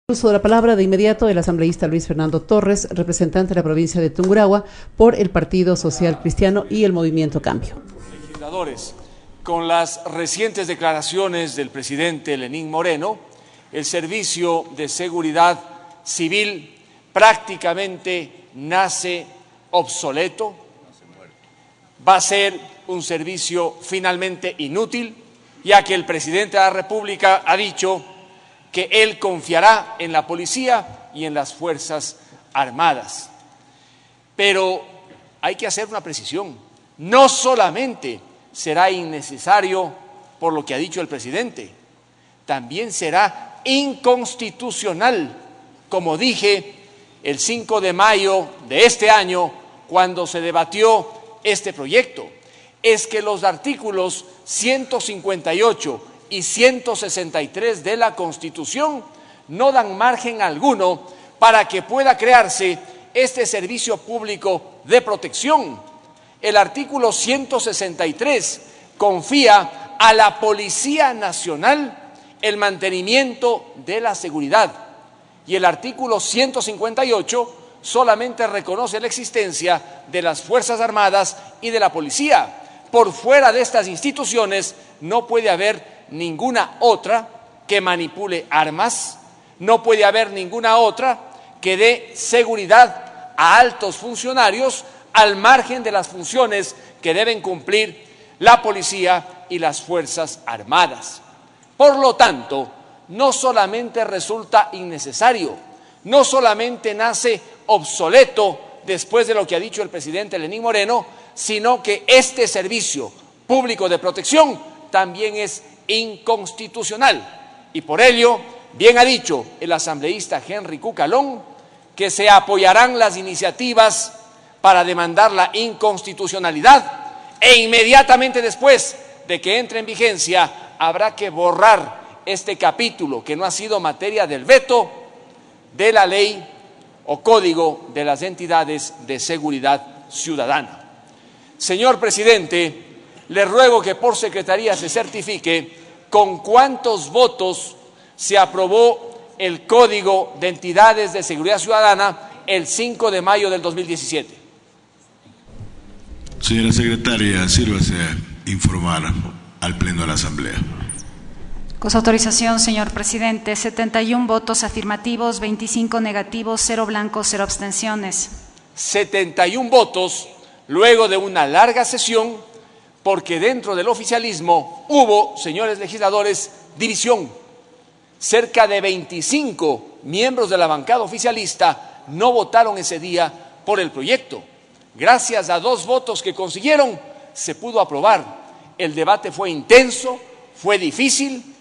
Uso de la palabra de inmediato el asambleísta Luis Fernando Torres, representante de la provincia de Tungurahua por el Partido Social Cristiano y el Movimiento Cambio. Legisladores, con las recientes declaraciones del presidente Lenín Moreno, el Servicio de Seguridad Civil prácticamente nace obsoleto, va a ser un servicio finalmente inútil, ya que el presidente de la República ha dicho que él confiará en la policía y en las Fuerzas Armadas. Pero hay que hacer una precisión. No solamente será innecesario por lo que ha dicho el presidente, también será inconstitucional, como dije el 5 de mayo de este año cuando se debatió este proyecto. Es que los artículos 158 y 163 de la Constitución no dan margen alguno para que pueda crearse este servicio público de protección. El artículo 163 confía a la Policía Nacional el mantenimiento de la seguridad y el artículo 158 solamente reconoce la existencia de las Fuerzas Armadas y de la policía. Por fuera de estas instituciones no puede haber ninguna otra que manipule armas, no puede haber ninguna otra que dé seguridad a altos funcionarios al margen de las funciones que deben cumplir la policía y las Fuerzas Armadas. Por lo tanto, no solamente resulta innecesario, no solamente nace obsoleto después de lo que ha dicho el presidente Lenín Moreno, sino que este servicio público de protección también es inconstitucional. Y por ello, bien ha dicho el asambleísta Henry Cucalón que se apoyarán las iniciativas para demandar la inconstitucionalidad e inmediatamente después de que entre en vigencia habrá que borrar este capítulo que no ha sido materia del veto de la ley o código de las entidades de seguridad ciudadana. Señor presidente, le ruego que por secretaría se certifique con cuántos votos se aprobó el Código de Entidades de Seguridad Ciudadana el 5 de mayo del 2017. Señora secretaria, sírvase a informar al Pleno de la Asamblea. Con su autorización, señor presidente, 71 votos afirmativos, 25 negativos, 0 blancos, 0 abstenciones. 71 votos luego de una larga sesión, porque dentro del oficialismo hubo, señores legisladores, división. Cerca de 25 miembros de la bancada oficialista no votaron ese día por el proyecto. Gracias a 2 votos que consiguieron, se pudo aprobar. El debate fue intenso, fue difícil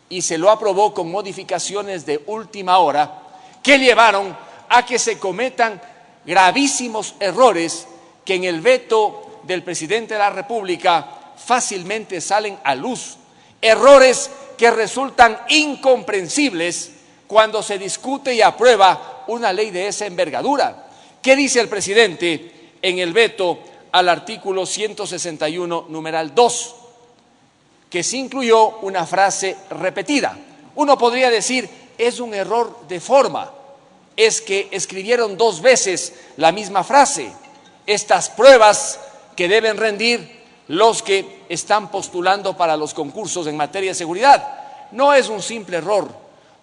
y se lo aprobó con modificaciones de última hora que llevaron a que se cometan gravísimos errores que en el veto del presidente de la República fácilmente salen a luz. Errores que resultan incomprensibles cuando se discute y aprueba una ley de esa envergadura. ¿Qué dice el presidente en el veto al artículo 161, numeral 2? Que se incluyó una frase repetida. Uno podría decir, es un error de forma, es que escribieron 2 veces la misma frase. Estas pruebas que deben rendir los que están postulando para los concursos en materia de seguridad. No es un simple error,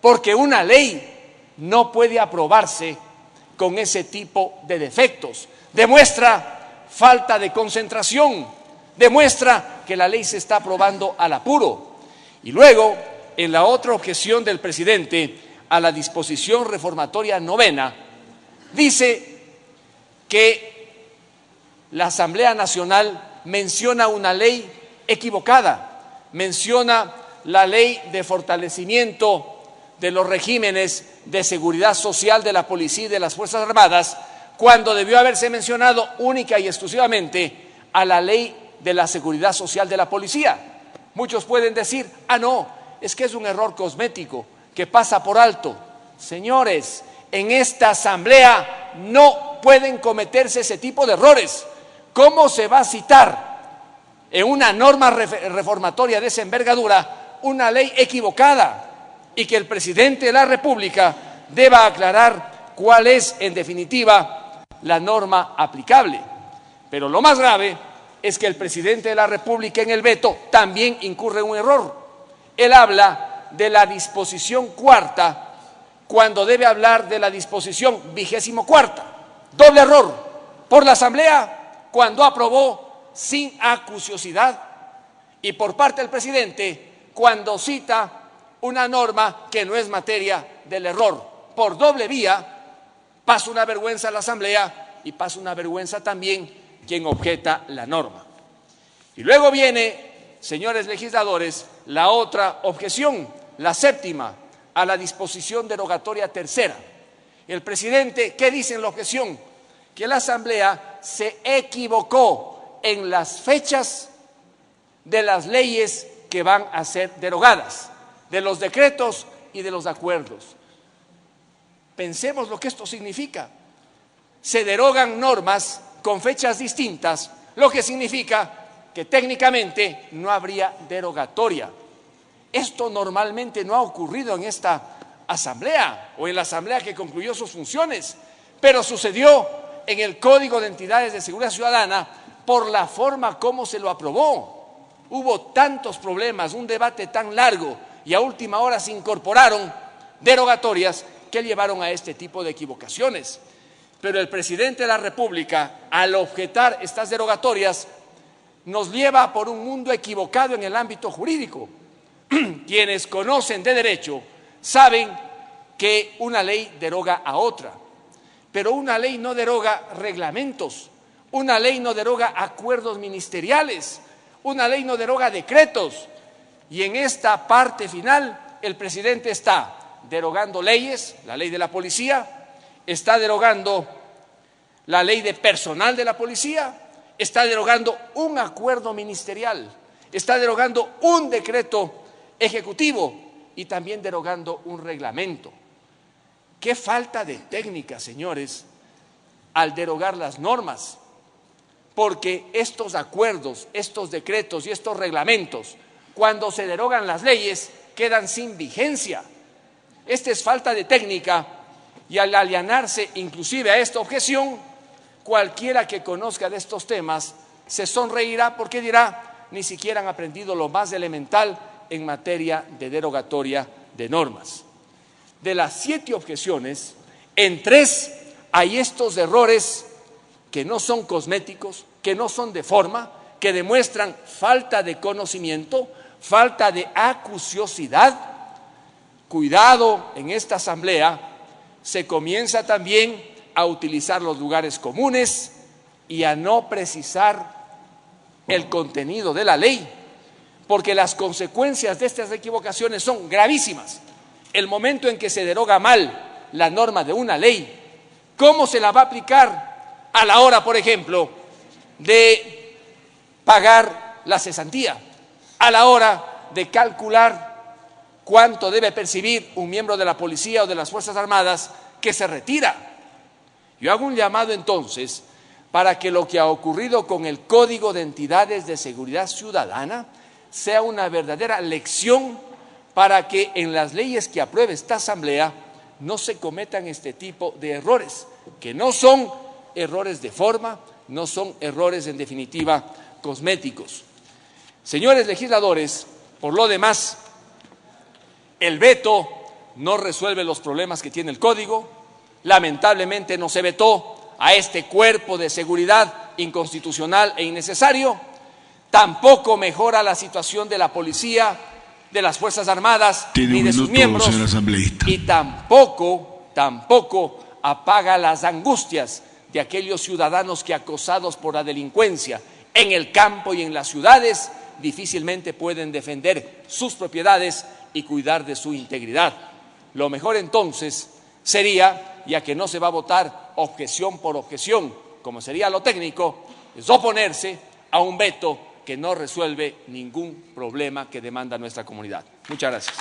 porque una ley no puede aprobarse con ese tipo de defectos. Demuestra falta de concentración, demuestra que la ley se está aprobando al apuro. Y luego, en la otra objeción del presidente a la disposición reformatoria 9ª, dice que la Asamblea Nacional menciona una ley equivocada, menciona la ley de fortalecimiento de los regímenes de seguridad social de la policía y de las Fuerzas Armadas, cuando debió haberse mencionado única y exclusivamente a la ley de la seguridad social de la policía. Muchos pueden decir, no, es que es un error cosmético que pasa por alto. Señores, en esta Asamblea no pueden cometerse ese tipo de errores. ¿Cómo se va a citar en una norma reformatoria de esa envergadura una ley equivocada? y que el presidente de la República deba aclarar cuál es, en definitiva, la norma aplicable. Pero lo más grave es que el presidente de la República en el veto también incurre en un error. Él habla de la disposición cuarta cuando debe hablar de la disposición 24ª. Doble error por la Asamblea cuando aprobó sin acuciosidad y por parte del presidente cuando cita una norma que no es materia del error. Por doble vía pasa una vergüenza a la Asamblea y pasa una vergüenza también quien objeta la norma. Y luego viene, señores legisladores, la otra objeción, la séptima, a la disposición derogatoria tercera. El presidente, ¿qué dice en la objeción? Que la Asamblea se equivocó en las fechas de las leyes que van a ser derogadas, de los decretos y de los acuerdos. Pensemos lo que esto significa. Se derogan normas con fechas distintas, lo que significa que técnicamente no habría derogatoria. Esto normalmente no ha ocurrido en esta Asamblea o en la Asamblea que concluyó sus funciones, pero sucedió en el Código de Entidades de Seguridad Ciudadana por la forma como se lo aprobó. Hubo tantos problemas, un debate tan largo y a última hora se incorporaron derogatorias que llevaron a este tipo de equivocaciones. Pero el presidente de la República, al objetar estas derogatorias, nos lleva por un mundo equivocado en el ámbito jurídico. Quienes conocen de derecho saben que una ley deroga a otra, pero una ley no deroga reglamentos, una ley no deroga acuerdos ministeriales, una ley no deroga decretos. Y en esta parte final el presidente está derogando leyes, la ley de la policía, está derogando la ley de personal de la policía, está derogando un acuerdo ministerial, está derogando un decreto ejecutivo y también derogando un reglamento. Qué falta de técnica, señores, al derogar las normas, porque estos acuerdos, estos decretos y estos reglamentos, cuando se derogan las leyes, quedan sin vigencia. Esta es falta de técnica y al alienarse inclusive a esta objeción, cualquiera que conozca de estos temas se sonreirá porque dirá, ni siquiera han aprendido lo más elemental en materia de derogatoria de normas. De las 7 objeciones, en 3 hay estos errores que no son cosméticos, que no son de forma, que demuestran falta de conocimiento, falta de acuciosidad. Cuidado, en esta Asamblea se comienza también a utilizar los lugares comunes y a no precisar el contenido de la ley, porque las consecuencias de estas equivocaciones son gravísimas. El momento en que se deroga mal la norma de una ley, ¿cómo se la va a aplicar a la hora, por ejemplo, de pagar la cesantía? A la hora de calcular cuánto debe percibir un miembro de la policía o de las Fuerzas Armadas que se retira. Yo hago un llamado entonces para que lo que ha ocurrido con el Código de Entidades de Seguridad Ciudadana sea una verdadera lección para que en las leyes que apruebe esta Asamblea no se cometan este tipo de errores, que no son errores de forma, no son errores en definitiva cosméticos. Señores legisladores, por lo demás, el veto no resuelve los problemas que tiene el Código. Lamentablemente no se vetó a este cuerpo de seguridad inconstitucional e innecesario. Tampoco mejora la situación de la policía, de las Fuerzas Armadas, ni de sus miembros, y tampoco apaga las angustias de aquellos ciudadanos que, acosados por la delincuencia en el campo y en las ciudades, difícilmente pueden defender sus propiedades y cuidar de su integridad. Lo mejor entonces sería, ya que no se va a votar objeción por objeción, como sería lo técnico, es oponerse a un veto que no resuelve ningún problema que demanda nuestra comunidad. Muchas gracias.